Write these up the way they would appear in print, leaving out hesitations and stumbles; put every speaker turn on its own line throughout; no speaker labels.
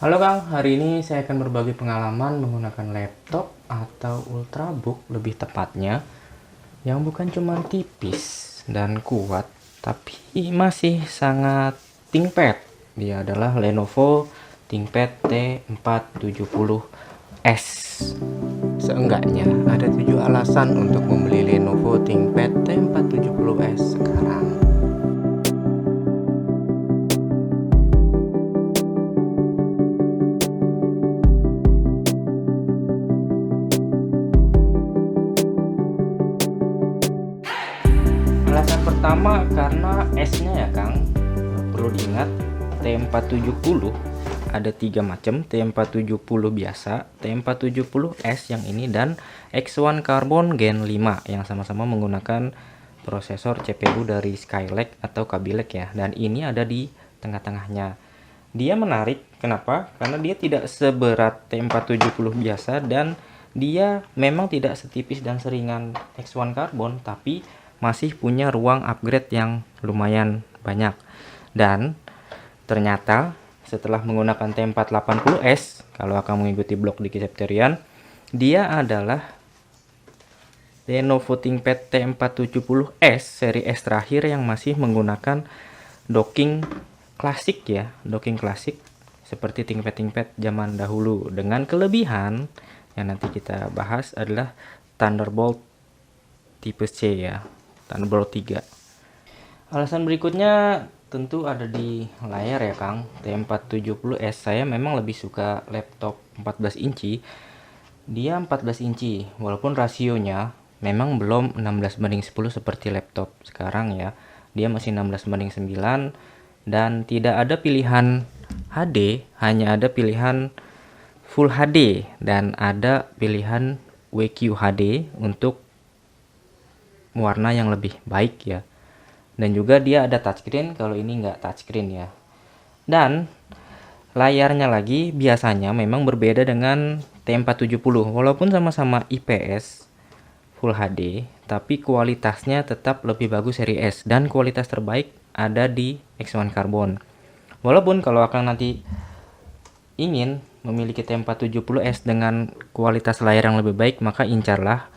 Halo Kang, hari ini saya akan berbagi pengalaman menggunakan laptop atau ultrabook lebih tepatnya yang bukan cuma tipis dan kuat tapi masih sangat ThinkPad. Dia adalah Lenovo ThinkPad T470S. Seenggaknya ada 7 alasan untuk membeli Lenovo ThinkPad T470S sekarang. Alasan pertama karena S-nya ya Kang. Perlu diingat T470 ada 3 macam, T470 biasa, T470S yang ini, dan X1 Carbon Gen 5 yang sama-sama menggunakan prosesor CPU dari Skylake atau Kaby Lake ya. Dan ini ada di tengah-tengahnya. Dia menarik, kenapa? Karena dia tidak seberat T470 biasa dan dia memang tidak setipis dan seringan X1 Carbon, tapi masih punya ruang upgrade yang lumayan banyak. Dan ternyata setelah menggunakan T480S, kalau akan mengikuti blog di Septerian, dia adalah Lenovo ThinkPad T470S seri S terakhir yang masih menggunakan docking klasik ya, docking klasik seperti ThinkPad zaman dahulu, dengan kelebihan yang nanti kita bahas adalah Thunderbolt tipe C ya, Thunderbolt 3. Alasan berikutnya tentu ada di layar ya Kang. T470S saya memang lebih suka laptop 14 inci. Dia 14 inci walaupun rasionya memang belum 16:10 seperti laptop sekarang ya. Dia masih 16:9 dan tidak ada pilihan HD, hanya ada pilihan Full HD dan ada pilihan WQHD untuk warna yang lebih baik ya. Dan juga dia ada touchscreen, kalau ini nggak touchscreen ya. Dan layarnya lagi biasanya memang berbeda dengan T470. Walaupun sama-sama IPS Full HD, tapi kualitasnya tetap lebih bagus seri S. Dan kualitas terbaik ada di X1 Carbon. Walaupun kalau akan nanti ingin memiliki T470S dengan kualitas layar yang lebih baik, maka incarlah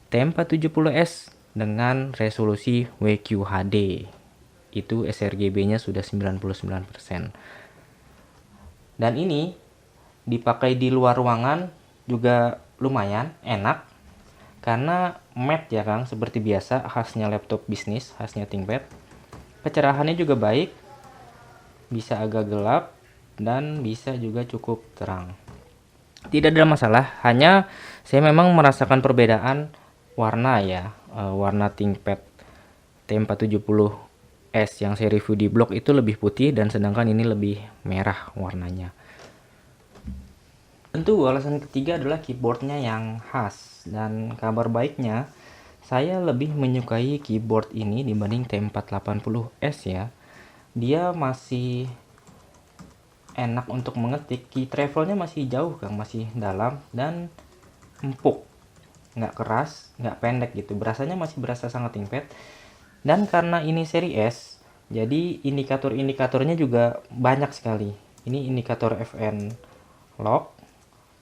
T470S dengan resolusi WQHD. Itu sRGB-nya sudah 99%. Dan ini dipakai di luar ruangan juga lumayan enak karena matte ya Kang, seperti biasa khasnya laptop bisnis, khasnya ThinkPad. Kecerahannya juga baik, bisa agak gelap dan bisa juga cukup terang. Tidak ada masalah, hanya saya memang merasakan perbedaan warna ya. Warna ThinkPad T470S yang saya review di blog itu lebih putih dan sedangkan ini lebih merah warnanya. Tentu alasan ketiga adalah keyboardnya yang khas, dan kabar baiknya saya lebih menyukai keyboard ini dibanding T480S ya. Dia masih enak untuk mengetik, key travelnya masih jauh Kang, masih dalam dan empuk, nggak keras, nggak pendek gitu, berasanya masih berasa sangat ThinkPad. Dan karena ini seri S, jadi indikator-indikatornya juga banyak sekali. Ini indikator FN lock,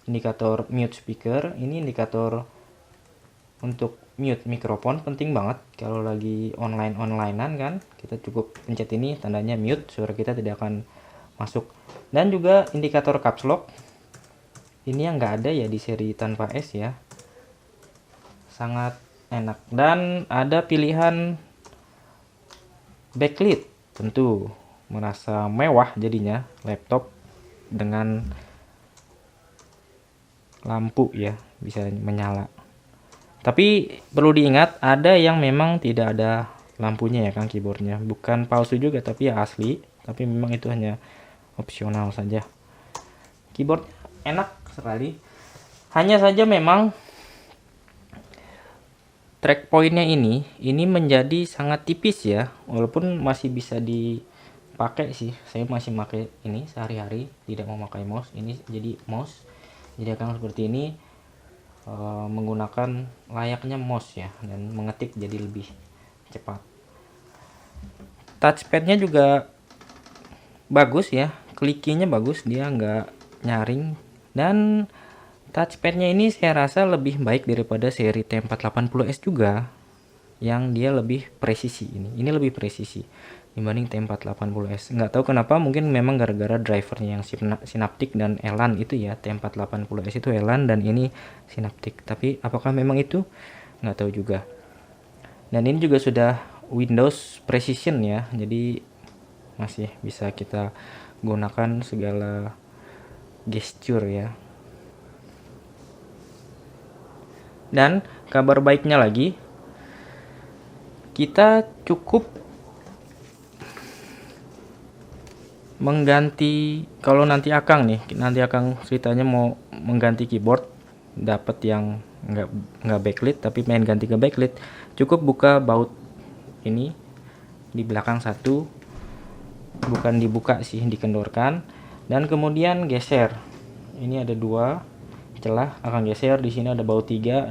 indikator mute speaker, ini indikator untuk mute mikrofon, penting banget kalau lagi onlinean kan, kita cukup pencet ini tandanya mute, suara kita tidak akan masuk. Dan juga indikator caps lock, ini yang nggak ada ya di seri tanpa S ya, sangat enak. Dan ada pilihan backlit, tentu merasa mewah jadinya laptop dengan lampu ya, bisa menyala. Tapi perlu diingat ada yang memang tidak ada lampunya ya Kang, keyboardnya bukan palsu juga tapi ya asli, tapi memang itu hanya opsional saja. Keyboard enak sekali, hanya saja memang track pointnya ini menjadi sangat tipis ya, walaupun masih bisa dipakai sih. Saya masih pakai ini sehari-hari, tidak memakai mouse. Ini jadi mouse, jadi akan seperti ini, menggunakan layaknya mouse ya, dan mengetik jadi lebih cepat. Touchpadnya juga bagus ya, klikinya bagus, dia nggak nyaring, dan touchpadnya ini saya rasa lebih baik daripada seri T480S juga, yang dia lebih presisi. Ini lebih presisi dibanding T480S. Nggak tahu kenapa, mungkin memang gara-gara drivernya yang Synaptic dan Elan itu ya. T480S itu Elan dan ini Synaptic, tapi apakah memang itu, nggak tahu juga. Dan ini juga sudah Windows Precision ya, jadi masih bisa kita gunakan segala gesture ya. Dan kabar baiknya lagi, kita cukup mengganti, kalau nanti Akang ceritanya mau mengganti keyboard, dapat yang nggak backlit tapi main ganti ke backlit, cukup buka baut ini di belakang satu, bukan dibuka sih, dikendorkan, dan kemudian geser. Ini ada 2 celah, akan geser. Di sini ada baut 3,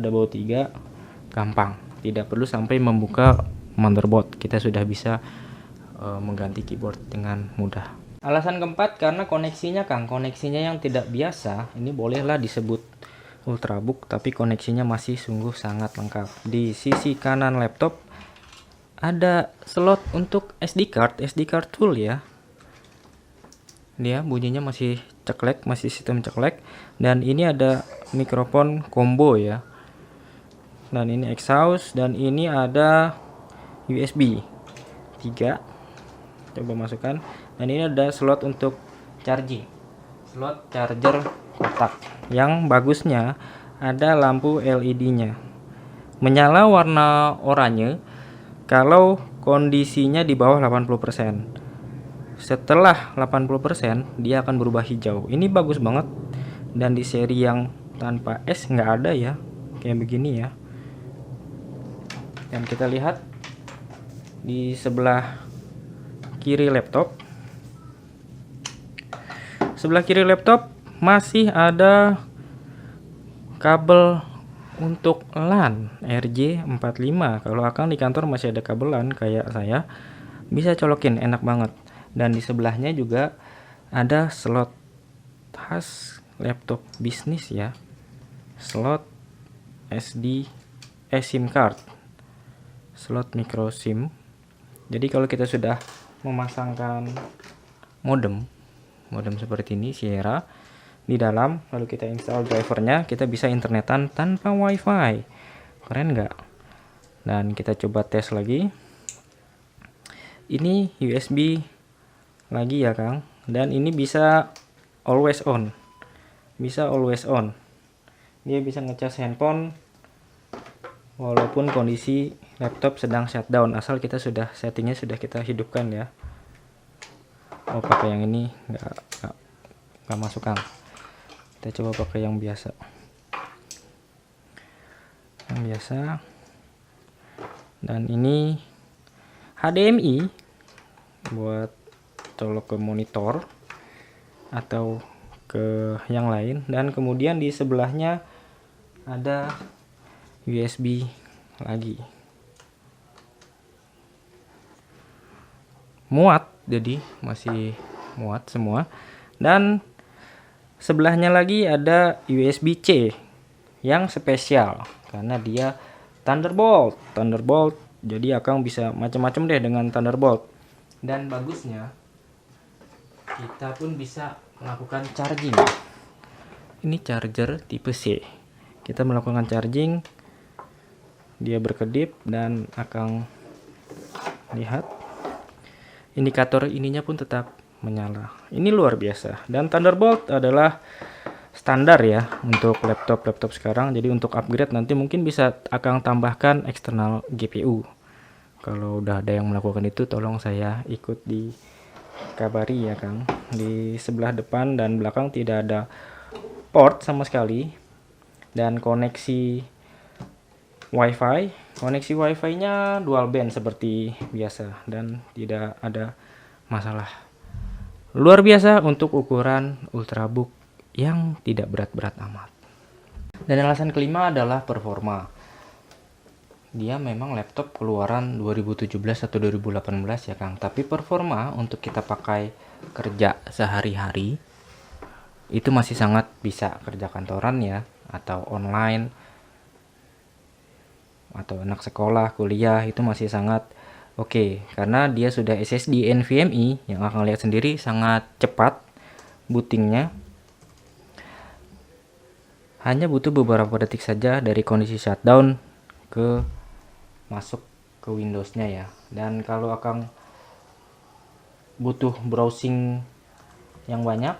gampang, tidak perlu sampai membuka motherboard, kita sudah bisa mengganti keyboard dengan mudah. Alasan keempat, karena koneksinya koneksinya yang tidak biasa. Ini bolehlah disebut ultrabook, tapi koneksinya masih sungguh sangat lengkap. Di sisi kanan laptop ada slot untuk SD card full ya. Dia bunyinya masih ceklek, masih sistem ceklek, dan ini ada mikrofon combo ya. Dan ini exhaust, dan ini ada USB 3. Coba masukkan. Dan ini ada slot untuk charging, slot charger kotak. Yang bagusnya ada lampu LED-nya, menyala warna oranye kalau kondisinya di bawah 80%. Setelah 80% dia akan berubah hijau. Ini bagus banget, dan di seri yang tanpa S nggak ada ya kayak begini ya. Dan kita lihat di sebelah kiri laptop, masih ada kabel untuk LAN RJ45. Kalau Akang di kantor masih ada kabel LAN kayak saya, bisa colokin, enak banget. Dan di sebelahnya juga ada slot khas laptop bisnis ya, slot SIM card, slot micro SIM. Jadi kalau kita sudah memasangkan modem seperti ini Sierra di dalam, lalu kita install drivernya, kita bisa internetan tanpa wifi. Keren nggak? Dan kita coba tes lagi. Ini USB lagi ya Kang, dan ini bisa always on, dia bisa ngecas handphone walaupun kondisi laptop sedang shutdown, asal kita sudah settingnya sudah kita hidupkan ya. Oh, pakai yang ini nggak masuk Kang, kita coba pakai yang biasa. Dan ini HDMI buat colok ke monitor atau ke yang lain. Dan kemudian di sebelahnya ada USB lagi, muat, jadi masih muat semua. Dan sebelahnya lagi ada USB-C yang spesial karena dia Thunderbolt, jadi Akang bisa macam-macam deh dengan Thunderbolt. Dan bagusnya kita pun bisa melakukan charging. Ini charger tipe C, kita melakukan charging, dia berkedip, dan Akang lihat indikator ininya pun tetap menyala. Ini luar biasa. Dan Thunderbolt adalah standar ya untuk laptop sekarang. Jadi untuk upgrade nanti mungkin bisa Akang tambahkan eksternal GPU. Kalau udah ada yang melakukan itu, tolong saya ikut dikabari ya Kang. Di sebelah depan dan belakang tidak ada port sama sekali, dan koneksi wifi-nya dual band seperti biasa, dan tidak ada masalah. Luar biasa untuk ukuran ultrabook yang tidak berat-berat amat. Dan alasan kelima adalah performa. Dia memang laptop keluaran 2017 atau 2018 ya Kang, tapi performa untuk kita pakai kerja sehari-hari itu masih sangat bisa kerja kantoran ya, atau online, atau anak sekolah, kuliah itu masih sangat oke, karena dia sudah SSD NVMe yang akan lihat sendiri sangat cepat bootingnya. Hanya butuh beberapa detik saja dari kondisi shutdown ke masuk ke Windows-nya ya. Dan kalau akan butuh browsing yang banyak,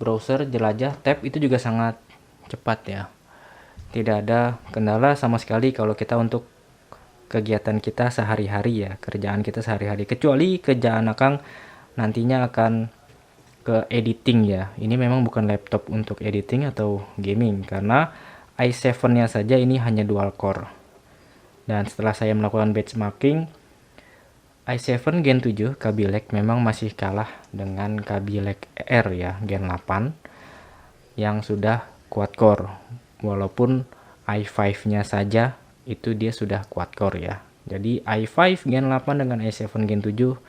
browser, jelajah, tab itu juga sangat cepat ya. Tidak ada kendala sama sekali kalau kita untuk kegiatan kita sehari-hari ya, kerjaan kita sehari-hari, kecuali kerjaan Akang nantinya akan ke editing ya. Ini memang bukan laptop untuk editing atau gaming, karena i7-nya saja ini hanya dual core. Dan setelah saya melakukan benchmarking, i7 Gen 7 Kaby Lake memang masih kalah dengan Kaby Lake R ya, Gen 8 yang sudah quad core. Walaupun i5-nya saja itu dia sudah quad core ya. Jadi i5 Gen 8 dengan i7 Gen 7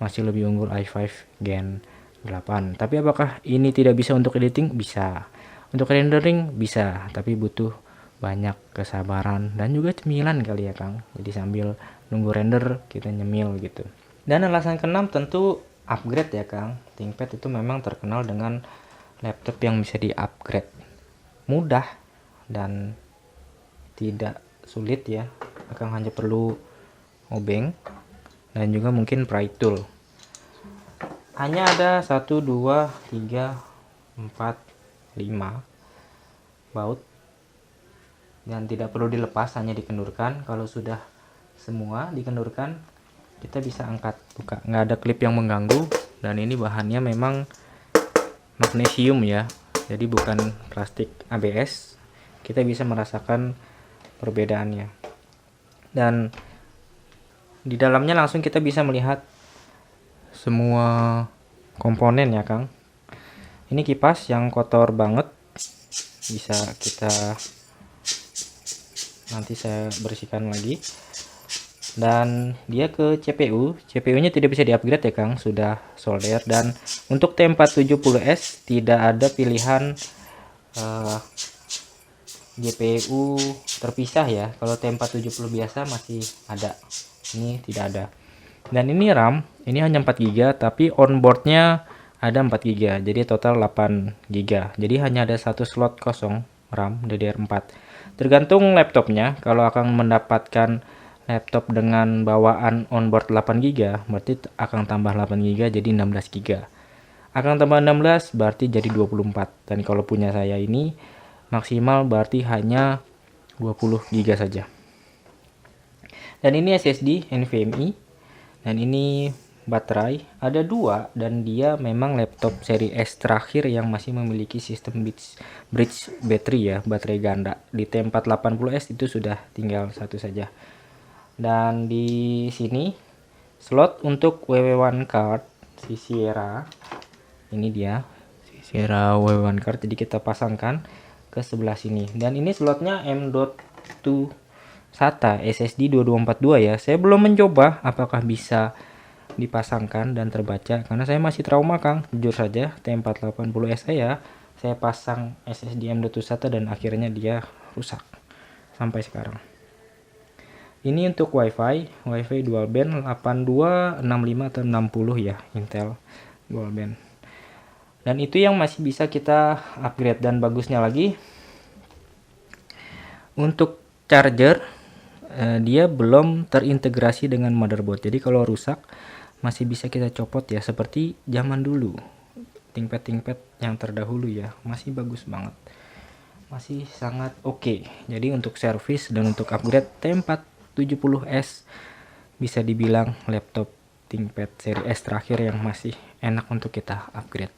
masih lebih unggul i5 Gen 8. Tapi apakah ini tidak bisa untuk editing? Bisa. Untuk rendering bisa, tapi butuh banyak kesabaran dan juga cemilan kali ya Kang. Jadi sambil nunggu render kita nyemil gitu. Dan alasan keenam tentu upgrade ya Kang. ThinkPad itu memang terkenal dengan laptop yang bisa di-upgrade mudah dan tidak sulit ya. Akang hanya perlu obeng dan juga mungkin pry tool. Hanya ada 1, 2, 3, 4, 5 baut dan tidak perlu dilepas, hanya dikendurkan. Kalau sudah semua dikendurkan, kita bisa angkat buka, nggak ada klip yang mengganggu. Dan ini bahannya memang magnesium ya, jadi bukan plastik ABS. Kita bisa merasakan perbedaannya, dan di dalamnya langsung kita bisa melihat semua komponen ya Kang. Ini kipas yang kotor banget, bisa kita nanti saya bersihkan lagi. Dan dia ke CPU nya tidak bisa di-upgrade ya Kang, sudah solder. Dan untuk T470S tidak ada pilihan GPU terpisah ya. Kalau T470 biasa masih ada, ini tidak ada. Dan ini RAM, ini hanya 4 GB, tapi onboardnya ada 4 GB, jadi total 8 GB. Jadi hanya ada satu slot kosong RAM DDR4. Tergantung laptopnya. Kalau akan mendapatkan laptop dengan bawaan onboard 8 GB, berarti akan tambah 8 GB jadi 16 GB. Akan tambah 16 berarti jadi 24. Dan kalau punya saya ini maksimal berarti hanya 20 GB saja. Dan ini SSD NVMe. Dan ini baterai, ada 2, dan dia memang laptop seri S terakhir yang masih memiliki sistem bridge battery ya, baterai ganda. Di T480S itu sudah tinggal satu saja. Dan di sini slot untuk WW1 card si Sierra, ini dia si Sierra WW1 card, jadi kita pasangkan ke sebelah sini. Dan ini slotnya M.2 SATA SSD 2242 ya. Saya belum mencoba apakah bisa dipasangkan dan terbaca, karena saya masih trauma Kang, jujur saja. T480S saya pasang SSD M.2 SATA dan akhirnya dia rusak sampai sekarang. Ini untuk WiFi dual band 82, 65 atau 60 ya, Intel dual band. Dan itu yang masih bisa kita upgrade. Dan bagusnya lagi, untuk charger dia belum terintegrasi dengan motherboard. Jadi kalau rusak masih bisa kita copot ya, seperti zaman dulu ThinkPad yang terdahulu ya, masih bagus banget, masih sangat oke. Jadi untuk service dan untuk upgrade T470S bisa dibilang laptop ThinkPad seri S terakhir yang masih enak untuk kita upgrade.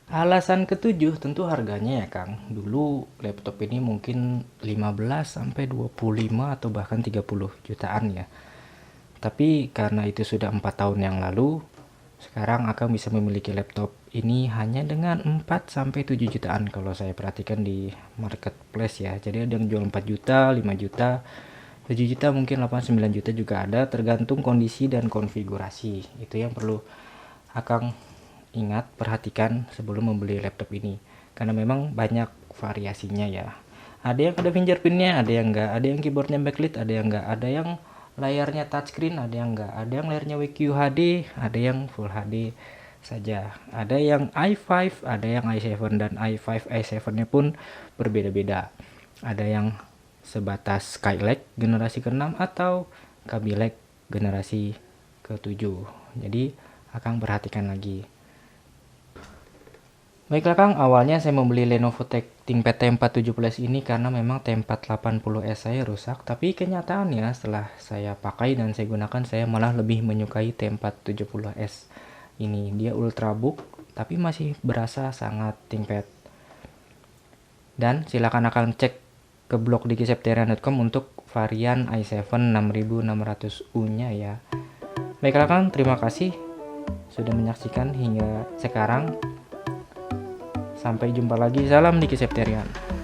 Alasan ketujuh tentu harganya ya Kang. Dulu laptop ini mungkin 15 sampai 25 atau bahkan 30 jutaan ya. Tapi karena itu sudah 4 tahun yang lalu, sekarang Akang bisa memiliki laptop ini hanya dengan 4 sampai 7 jutaan kalau saya perhatikan di marketplace ya. Jadi ada yang jual 4 juta, 5 juta. 7 juta mungkin 8-9 juta juga ada, tergantung kondisi dan konfigurasi. Itu yang perlu Akang ingat, perhatikan sebelum membeli laptop ini, karena memang banyak variasinya ya. Ada yang ada fingerprintnya, ada yang enggak, ada yang keyboardnya backlit, ada yang enggak, ada yang layarnya touchscreen, ada yang enggak, ada yang layarnya WQHD, ada yang Full HD saja, ada yang i5, ada yang i7, dan i5 i7 nya pun berbeda-beda. Ada yang sebatas Skylake generasi ke-6 atau Kaby Lake generasi ke-7. Jadi Akang perhatikan lagi. Baiklah Kang, awalnya saya membeli Lenovo ThinkPad T4 17 ini karena memang T4 80S saya rusak, tapi kenyataannya setelah saya pakai dan saya gunakan, saya malah lebih menyukai T4 70S ini. Dia ultrabook tapi masih berasa sangat ThinkPad. Dan silakan akan cek ke blog dikisepterian.com untuk varian i7 6600U nya ya. Baiklah Kang, terima kasih sudah menyaksikan hingga sekarang. Sampai jumpa lagi. Salam Diki Septerian.